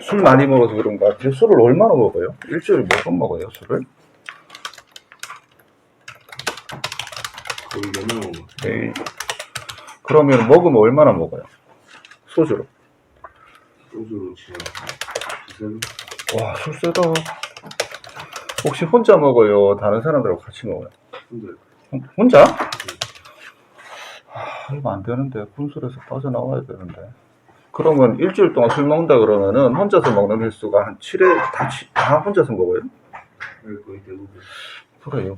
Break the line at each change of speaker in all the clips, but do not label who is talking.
술 많이 먹어서 그런 것 같아요. 술을 얼마나 먹어요? 일주일에 몇 번 먹어요, 술을?
거의 몇명 먹어.
네. 그러면 먹으면 얼마나 먹어요? 소주로.
소주로 치면 두세
와, 술 세다. 혹시 혼자 먹어요? 다른 사람들하고 같이 먹어요?
근데
혼자? 이거 안 되는데. 군술에서 빠져나와야 되는데. 그러면 일주일 동안 술 먹는다 그러면은 혼자서 먹는 횟수가 한 7회 다 혼자서 먹어요?
거의 대부분.
그래요?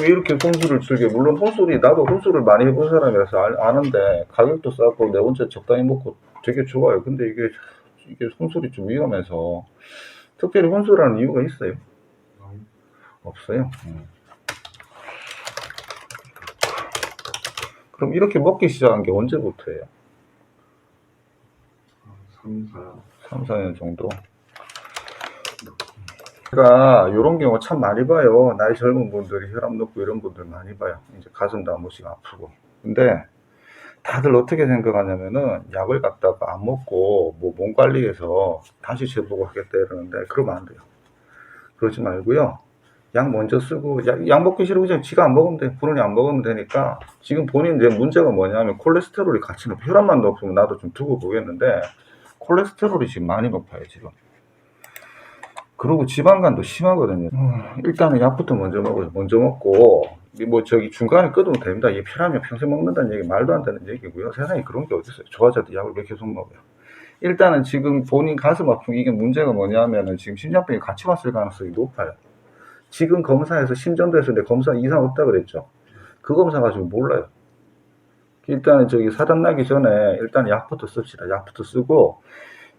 왜 이렇게 혼술을 즐겨? 물론 혼술이, 나도 혼술을 많이 해본 사람이라서 아는데, 가격도 싸고, 내 혼자 적당히 먹고 되게 좋아요. 근데 이게 혼술이 좀 위험해서, 특별히 혼술하는 이유가 있어요? 없어요. 그럼 이렇게 먹기 시작한 게 언제부터예요? 3, 4년 정도? 제가 이런 경우 참 많이 봐요. 나이 젊은 분들이 혈압 높고 이런 분들 많이 봐요. 이제 가슴도 한 번씩 아프고. 근데 다들 어떻게 생각하냐면은 약을 갖다가 안 먹고 뭐 몸 관리해서 다시 재보고 하겠다 이러는데 그러면 안 돼요. 그러지 말고요. 약 먼저 쓰고 약 먹기 싫으면 그냥 지가 안 먹으면 돼. 본인이 안 먹으면 되니까. 지금 본인 내 문제가 뭐냐면 콜레스테롤이 같이 높아. 혈압만 높으면 나도 좀 두고 보겠는데 콜레스테롤이 지금 많이 높아요 지금. 그리고 지방간도 심하거든요. 일단은 약부터 먼저 먹어요. 먼저 먹고 뭐 저기 중간에 끊으면 됩니다. 이게 혈압약 평생 먹는다는 얘기 말도 안 되는 얘기고요. 세상에 그런 게 어디 있어요. 좋아져도 약을 왜 계속 먹어요. 일단은 지금 본인 가슴 아픈 이게 문제가 뭐냐면은 지금 심장병이 같이 왔을 가능성이 높아요. 지금 검사에서 심전도 했을 때 검사 이상 없다 그랬죠. 그 검사 가지고 몰라요. 일단은 저기 사단 나기 전에 일단 약부터 씁시다. 약부터 쓰고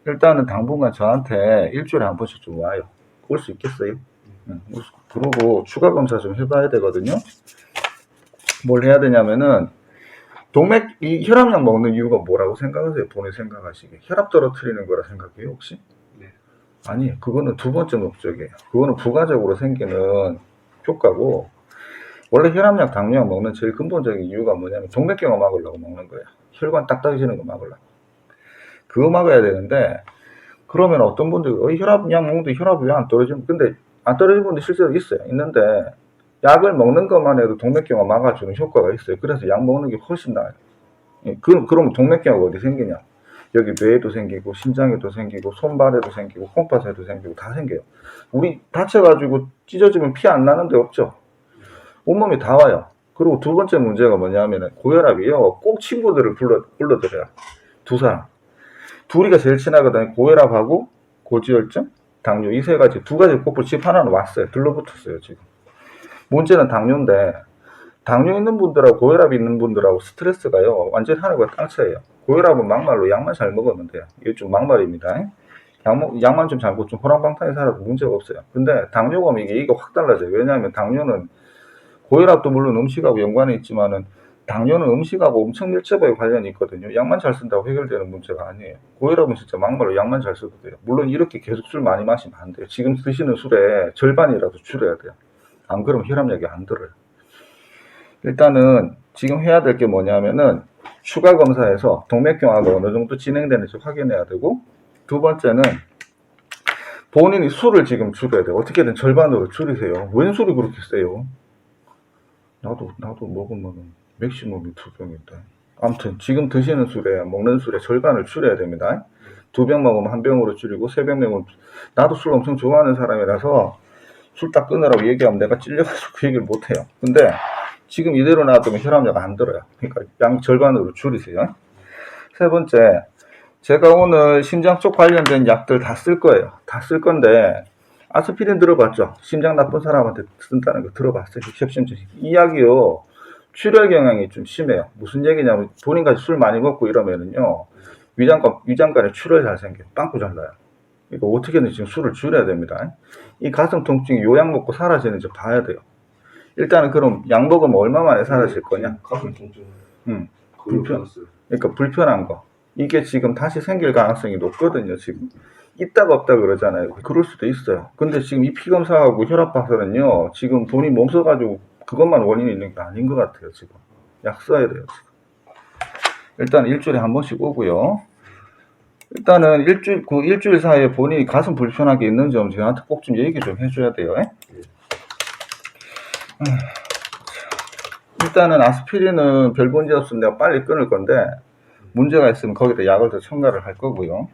일단은 당분간 저한테 일주일에 한 번씩 좀 와요. 올 수 있겠어요? 그리고 추가 검사 좀 해봐야 되거든요. 뭘 해야 되냐면은 이 혈압약 먹는 이유가 뭐라고 생각하세요? 본인 생각하시기에 혈압 떨어뜨리는 거라 생각해요 혹시?
네.
아니, 그거는 두 번째 목적이에요. 그거는 부가적으로 생기는 효과고, 원래 혈압약, 당뇨약 먹는 제일 근본적인 이유가 뭐냐면 동맥경화 막으려고 먹는 거예요. 혈관 딱딱해지는 거 막으려고. 그거 막아야 되는데, 그러면 어떤 분들이 혈압약 먹는데 혈압이 왜 안 떨어지면, 근데 안 떨어지는 분들 실제로 있어요. 있는데 약을 먹는 것만 해도 동맥경화 막아주는 효과가 있어요. 그래서 약 먹는 게 훨씬 나아요. 그러면 동맥경화가 어디 생기냐? 여기 뇌에도 생기고 심장에도 생기고 손발에도 생기고 콩팥에도 생기고 다 생겨요. 우리 다쳐가지고 찢어지면 피 안 나는 데 없죠. 온몸이 다 와요. 그리고 두 번째 문제가 뭐냐면 고혈압이요. 꼭 친구들을 불러들여요. 두 사람. 둘이가 제일 친하거든요. 고혈압하고 고지혈증, 당뇨 이 세 가지 두 가지 꼭 집 하나는 왔어요. 들러붙었어요 지금. 문제는 당뇨인데 당뇨 있는 분들하고 고혈압 있는 분들하고 스트레스가요 완전히 하늘과 땅 차이에요. 고혈압은 막말로 약만 잘 먹으면 돼요. 이게 좀 막말입니다. 약만 좀 잘 먹고 좀 호랑방탕히 살아도 문제가 없어요. 근데 당뇨가 오면 이게 확 달라져요. 왜냐하면 당뇨는 고혈압도 물론 음식하고 연관이 있지만은 당뇨는 음식하고 엄청 밀접하게 관련이 있거든요. 약만 잘 쓴다고 해결되는 문제가 아니에요. 고혈압은 진짜 막말로 약만 잘 써도 돼요. 물론 이렇게 계속 술 많이 마시면 안 돼요. 지금 드시는 술의 절반이라도 줄여야 돼요. 안 그러면 혈압약이 안 들어요. 일단은 지금 해야 될 게 뭐냐면은 추가 검사에서 동맥경화가 어느 정도 진행되는지 확인해야 되고, 두 번째는 본인이 술을 지금 줄여야 돼요. 어떻게든 절반으로 줄이세요. 웬 술이 그렇게 세요? 나도 먹으면 맥시멈이 2병인데. 아무튼 지금 드시는 술에 먹는 술의 절반을 줄여야 됩니다. 2병 먹으면 1병으로 줄이고 3병 먹으면, 나도 술 엄청 좋아하는 사람이라서 술 딱 끊으라고 얘기하면 내가 찔려가지고 그 얘기를 못해요. 근데 지금 이대로 놔두면 혈압약 안 들어요. 그러니까 양 절반으로 줄이세요. 세 번째, 제가 오늘 심장 쪽 관련된 약들 다 쓸 거예요. 다 쓸 건데 아스피린 들어봤죠? 심장 나쁜 사람한테 쓴다는 거 들어봤어요? 이 약이요 출혈 경향이 좀 심해요. 무슨 얘기냐면 본인같이 술 많이 먹고 이러면은요 위장관에 출혈 잘 생겨요. 빵꾸 잘 나요. 이거 어떻게든 지금 술을 줄여야 됩니다. 이 가슴 통증이 요 약 먹고 사라지는지 봐야 돼요. 일단은 그럼 약 먹으면 얼마 만에 사라질 거냐?
가슴 통증.
그러니까 불편한 거. 이게 지금 다시 생길 가능성이 높거든요. 지금 있다가 없다 그러잖아요. 그럴 수도 있어요. 근데 지금 이 피검사하고 혈압 봐서는요 지금 돈이 멈춰가지고 그것만 원인이 있는 게 아닌 것 같아요. 지금 약 써야 돼요. 지금. 일단 일주일에 한 번씩 오고요. 일단은 일주일 사이에 본인이 가슴 불편하게 있는 점 저한테 꼭 좀 얘기 좀 해줘야 돼요. 일단은 아스피린은 별 문제 없으면 내가 빨리 끊을 건데, 문제가 있으면 거기다 약을 더 첨가를 할 거고요.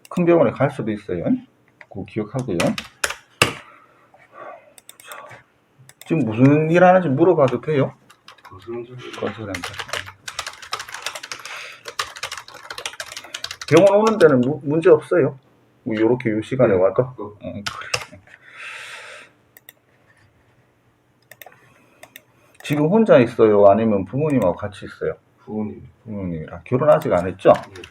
큰 병원에 갈 수도 있어요. 그거 기억하고요. 지금 무슨 일 하는지 물어봐도 돼요? 건설현장. 병원 오는 데는 문제 없어요. 뭐 요렇게 요 시간에 와도. 그래. 지금 혼자 있어요? 아니면 부모님하고 같이 있어요? 부모님이랑. 결혼 아직 안 했죠?
네.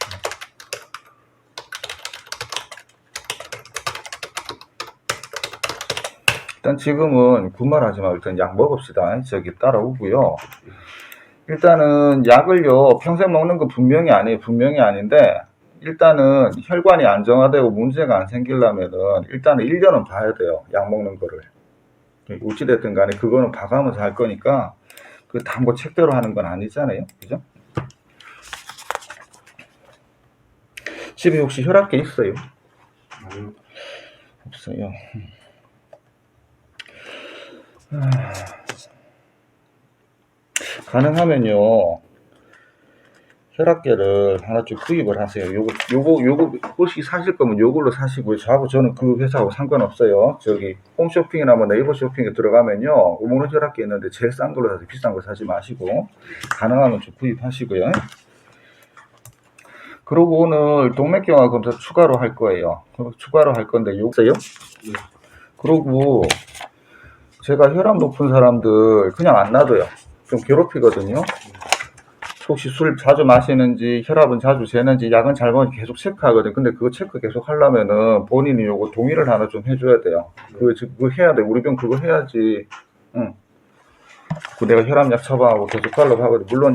일단 지금은 군말하지 말고 일단 약 먹읍시다. 저기 따라오고요. 일단은 약을요, 평생 먹는 거 분명히 아니에요. 분명히 아닌데, 일단은 혈관이 안정화되고 문제가 안 생기려면은 일단은 1년은 봐야 돼요. 약 먹는 거를. 어찌됐든 간에 그거는 봐가면서 할 거니까, 그 다 뭐 책대로 하는 건 아니잖아요. 그죠? 집에 혹시 혈압계 있어요?
아니요.
없어요. 가능하면요, 혈압계를 하나 좀 구입을 하세요. 요거 혹시 사실 거면 요걸로 사시고요. 저는 그 회사하고 상관없어요. 저기 홈쇼핑이나 뭐 네이버 쇼핑에 들어가면요, 오모노 혈압계 있는데 제일 싼 걸로 사세요. 비싼 거 사지 마시고, 가능하면 좀 구입하시고요. 그리고 오늘 동맥경화 검사 추가로 할 거예요. 추가로 할 건데 요거요?
네.
그리고 제가 혈압 높은 사람들 그냥 안 놔둬요. 좀 괴롭히거든요. 혹시 술 자주 마시는지, 혈압은 자주 재는지, 약은 잘 먹는지 계속 체크하거든요. 근데 그거 체크 계속 하려면은 본인이 요거 동의를 하나 좀 해줘야 돼요. 그거 해야 돼. 우리 병 그거 해야지. 응. 그 내가 혈압약 처방하고 계속 가려고 하거든. 물론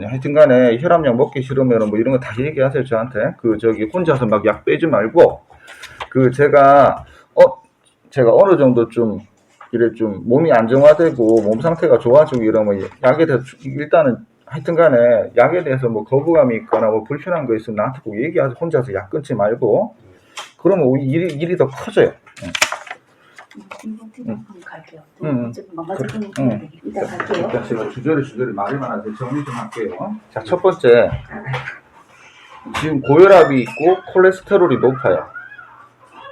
하여튼 간에 혈압약 먹기 싫으면은 뭐 이런 거 다 얘기하세요, 저한테. 혼자서 막 약 빼지 말고, 제가 어느 정도 좀 몸이 안정화되고 몸 상태가 좋아지고 이러면 약에 대해서 일단은 하여튼 간에 약에 대해서 뭐 거부감이 있거나 뭐 불편한 거 있으면 나한테 꼭 얘기하세요. 혼자서 약 끊지 말고. 그러면 일이 더 커져요.
갈게요. 이따 갈게요.
일단 제가 주저리 말만 하세요. 정리 좀 할게요. 자, 첫 번째. 지금 고혈압이 있고 콜레스테롤이 높아요.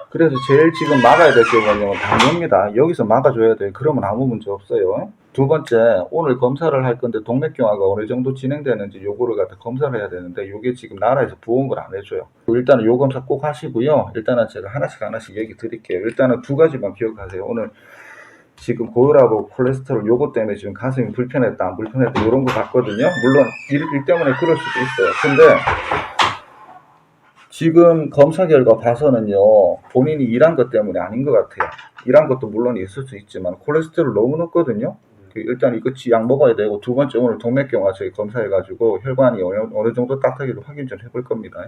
그래서 제일 지금 막아야 될 게 뭐냐면 당뇨입니다. 여기서 막아줘야 돼요. 그러면 아무 문제 없어요. 두 번째, 오늘 검사를 할 건데 동맥경화가 어느 정도 진행되는지 요거를 갖다 검사를 해야 되는데 요게 지금 나라에서 보험을 안 해줘요. 일단은 요 검사 꼭 하시고요. 일단은 제가 하나씩 얘기 드릴게요. 일단은 두 가지만 기억하세요. 오늘 지금 고혈압하고 콜레스테롤 요거 때문에 지금 가슴이 불편했다 안 불편했다 이런 거 같거든요. 물론 일 때문에 그럴 수도 있어요. 근데 지금 검사 결과 봐서는요, 본인이 일한 것 때문에 아닌 것 같아요. 일한 것도 물론 있을 수 있지만 콜레스테롤 너무 높거든요. 일단 이거 약 먹어야 되고, 두 번째 오늘 동맥경화 저희 검사해가지고 혈관이 어느 정도 딱딱이를 확인 좀 해볼 겁니다.